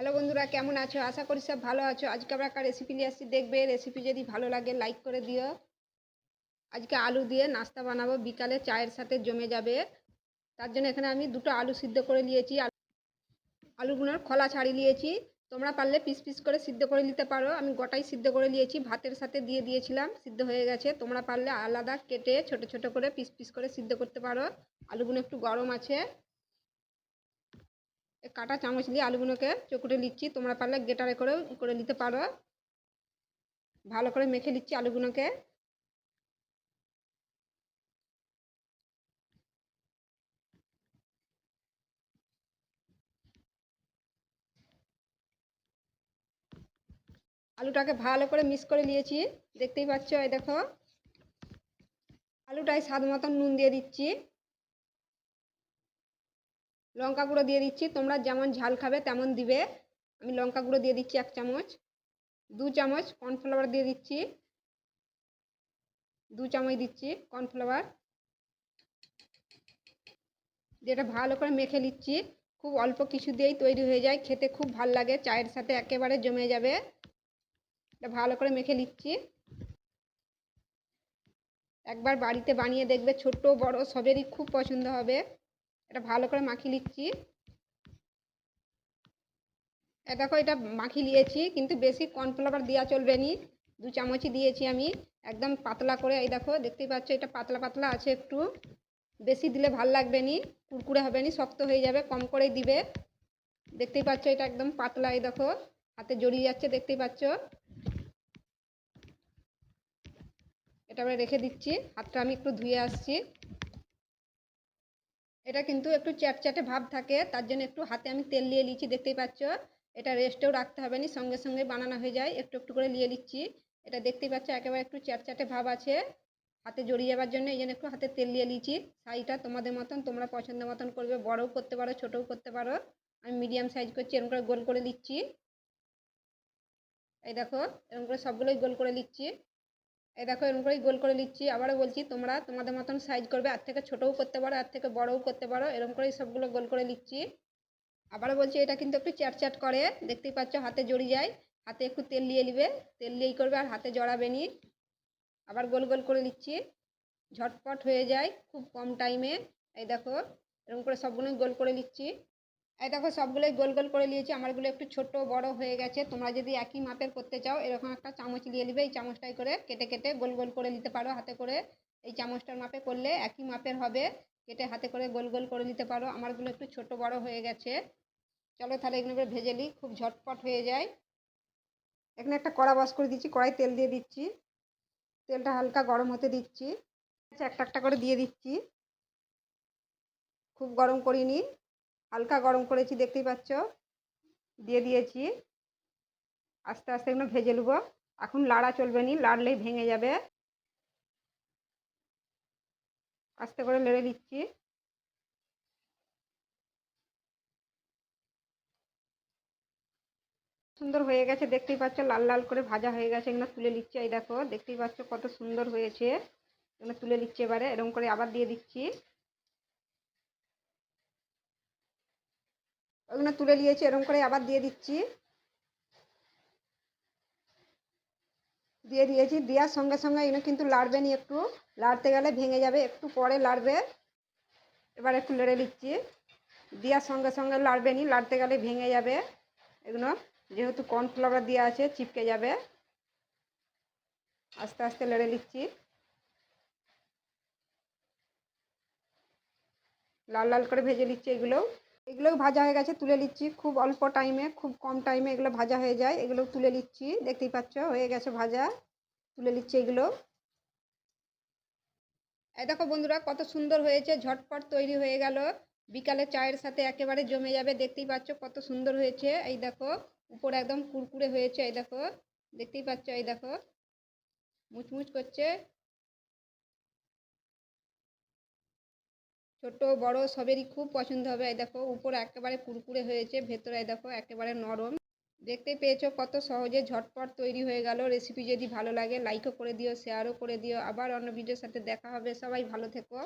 Hello বন্ধুরা, কেমন আছো? আশা করি সব ভালো আছো। আজকে আমরা একটা রেসিপি নিয়ে আসছি, দেখবে। রেসিপি যদি ভালো লাগে লাইক করে দিও। আজকে আলু দিয়ে নাস্তা বানাবো, বিকালে চায়ের সাথে জমে যাবে। তার জন্য এখানে আমি দুটো আলু সিদ্ধ করে নিয়েছি। আলুগুলোর খোলা ছাড়িয়ে নিয়েছি। তোমরা পারলে পিস পিস করে সিদ্ধ করে নিতে পারো। আমি গোটাই সিদ্ধ করে নিয়েছি, ভাতের সাথে দিয়ে দিয়েছিলাম, সিদ্ধ হয়ে গেছে। তোমরা পারলে আলাদা কেটে ছোট ছোট করে পিস পিস করে সিদ্ধ করতে পারো। আলুগুলো একটু গরম আছে, কাঁটা চামচ দিয়ে আলুগুলোকে চকুটে নিচ্ছি। তোমরা পারলে গ্রেটারে করেও করে নিতে পারো। ভালো করে মেখে নিচ্ছি আলুগুলোকে। আলুটাকে ভালো করে মিক্স করে নিয়েছি, দেখতেই পাচ্ছ। এই দেখো, আলুটায় স্বাদ মতন নুন দিয়ে দিচ্ছি, লঙ্কা গুঁড়ো দিয়ে দিচ্ছি। তোমরা যেমন ঝাল খাবে তেমন দিবে। আমি লঙ্কা গুঁড়ো দিয়ে দিচ্ছি 1 চামচ। 2 চামচ কর্নফ্লাওয়ার দিয়ে দিচ্ছি, 2 চামচ দিচ্ছি কর্নফ্লাওয়ার। যেটা ভালো করে মেখে নিচ্ছি। খুব অল্প কিছু দিয়েই তৈরি হয়ে যায়, খেতে খুব ভাল লাগে, চায়ের সাথে একেবারে জমে যাবে। এটা ভালো করে মেখে নিচ্ছি। একবার বাড়িতে বানিয়ে দেখবে, ছোট বড় সবেরই খুব পছন্দ হবে। এটা ভালো করে মাখিয়ে নিচ্ছি। দেখো, এটা মাখিয়ে নিয়েছি, কিন্তু বেশি কর্নফ্লাওয়ার দেওয়া চলবে না। 2 চামচই দিয়েছি আমি, একদম পাতলা করে। এই দেখো, দেখতেই পাচ্ছ, এটা পাতলা পাতলা আছে একটু। বেশি দিলে ভাল লাগবে না, কুরকুরে হবে না, শক্ত হয়ে যাবে। কম করেই দিবে। দেখতেই পাচ্ছ, এটা একদম পাতলা। এই দেখো, হাতে জড়িয়ে যাচ্ছে, দেখতেই পাচ্ছ। এটা আমরা রেখে দিচ্ছি। হাতটা আমি একটু ধুয়ে আসছি। এটা কিন্তু একটু চ্যাটচ্যাটে ভাব থাকে, তার জন্য একটু হাতে আমি তেল নিয়ে নিচ্ছি, দেখতেই পাচ্ছ। এটা রেস্টেও রাখতে হবে না, সঙ্গে সঙ্গে বানানো হয়ে যায়। একটু একটু করে নিয়ে নিচ্ছি। এটা দেখতেই পাচ্ছ, একেবারে একটু চ্যাটচ্যাটে ভাব আছে। হাতে জড়িয়ে যাওয়ার জন্য এই জন্য একটু হাতে তেল নিয়ে নিচ্ছি। সাইজটা তোমাদের মতন, তোমরা পছন্দ মতন করবে, বড়ও করতে পারো, ছোটও করতে পারো। আমি মিডিয়াম সাইজ করছি, এরকম করে গোল করে নিচ্ছি। এই দেখো, এরকম করে সবগুলোই গোল করে নিচ্ছি। এই দেখো, এরকম করেই গোল করে নিচ্ছি। আবারও বলছি, তোমরা তোমাদের মতন সাইজ করবে, আর থেকে ছোটও করতে পারো, আর থেকে বড়ও করতে পারো। এরকম করেই সবগুলো গোল করে নিচ্ছি। আবারও বলছি, এটা কিন্তু একটু চ্যাটচ্যাট করে, দেখতেই পাচ্ছ, হাতে জড়িয়ে যায়। হাতে একটু তেল নিয়ে নিবে, তেল নিয়েই করবে, আর হাতে জড়াবে নি। আবার গোল গোল করে নিচ্ছি, ঝটপট হয়ে যায় খুব কম টাইমে। এই দেখো, এরকম করে সবগুলোই গোল করে নিচ্ছি। এই দেখো, সবগুলোই গোল গোল করে নিয়েছি। আমারগুলো একটু ছোট বড় হয়ে গেছে। তোমরা যদি একই মাপের করতে চাও, এরকম একটা চামচ নিয়ে নিবে। এই চামচটাই করে কেটে কেটে গোল গোল করে নিতে পারো হাতে করে। এই চামচটার মাপে করলে একই মাপের হবে। কেটে হাতে করে গোল গোল করে নিতে পারো। আমারগুলো একটু ছোট বড় হয়ে গেছে। চলো তাহলে এগুলো ভেজে নিই, খুব ঝটপট হয়ে যায়। এখানে একটা কড়া বস করে দিচ্ছি, কড়াই তেল দিয়ে দিচ্ছি। তেলটা হালকা গরম হতে দিচ্ছি। আচ্ছা, একটা একটা করে দিয়ে দিচ্ছি। খুব গরম করিনি, হালকা গরম করেছি, দেখতেই পাচ্ছ। দিয়ে দিয়েছি। আস্তে আস্তে এগুলো ভেজে নেব। এখন লাড়া চলবে না, লাড়লেই ভেঙে যাবে। আস্তে করে নেড়ে দিচ্ছি। সুন্দর হয়ে গেছে, দেখতেই পাচ্ছ, লাল লাল করে ভাজা হয়ে গেছে। এগুলো তুলে নিচ্ছে। এই দেখো, দেখতেই পাচ্ছ কত সুন্দর হয়েছে। এগুলো তুলে নিচ্ছে। এবারে এরকম করে আবার দিয়ে দিচ্ছি। ওগুলো তুলে নিয়েছি, এরকম করে আবার দিয়ে দিচ্ছি। দিয়ে দিয়েছি। দেওয়ার সঙ্গে সঙ্গে এগুলো কিন্তু লাড়বে নি, একটু লাড়তে গেলে ভেঙে যাবে, একটু পরে লাড়বে। এবার একটু নেড়ে নিচ্ছি। দেওয়ার সঙ্গে সঙ্গে লাড়বে নি, লাড়তে গেলে ভেঙে যাবে এগুলো, যেহেতু কর্নফ্লাওয়ার দেওয়া আছে, চিপকে যাবে। আস্তে আস্তে নেড়ে নিচ্ছি। লাল লাল করে ভেজে নিচ্ছি এগুলোও। এগুলোও ভাজা হয়ে গেছে, তুলে নিচ্ছি। খুব অল্প টাইমে, খুব কম টাইমে এগুলো ভাজা হয়ে যায়। এগুলোও তুলে নিচ্ছি, দেখতেই পাচ্ছ, হয়ে গেছে ভাজা। তুলে নিচ্ছি এগুলো। এই দেখো বন্ধুরা, কত সুন্দর হয়েছে, ঝটপট তৈরি হয়ে গেল। বিকালে চায়ের সাথে একেবারে জমে যাবে। দেখতেই পাচ্ছ কত সুন্দর হয়েছে। এই দেখো, উপরে একদম কুরকুরে হয়েছে। এই দেখো, দেখতেই পাচ্ছ, এই দেখো, মুচমুচ করছে। ছোট বড় সবেরই খুব পছন্দ হবে। এই দেখো, উপরে একেবারে কুরকুরে হয়েছে, ভেতরে এই দেখো একেবারে নরম। দেখতেই পেয়েছো কত সহজে ঝটপট তৈরি হয়ে গেল। রেসিপি যদি ভালো লাগে লাইকও করে দিও, শেয়ারও করে দিও। আবার অন্য ভিডিওর সাথে দেখা হবে। সবাই ভালো থেকো।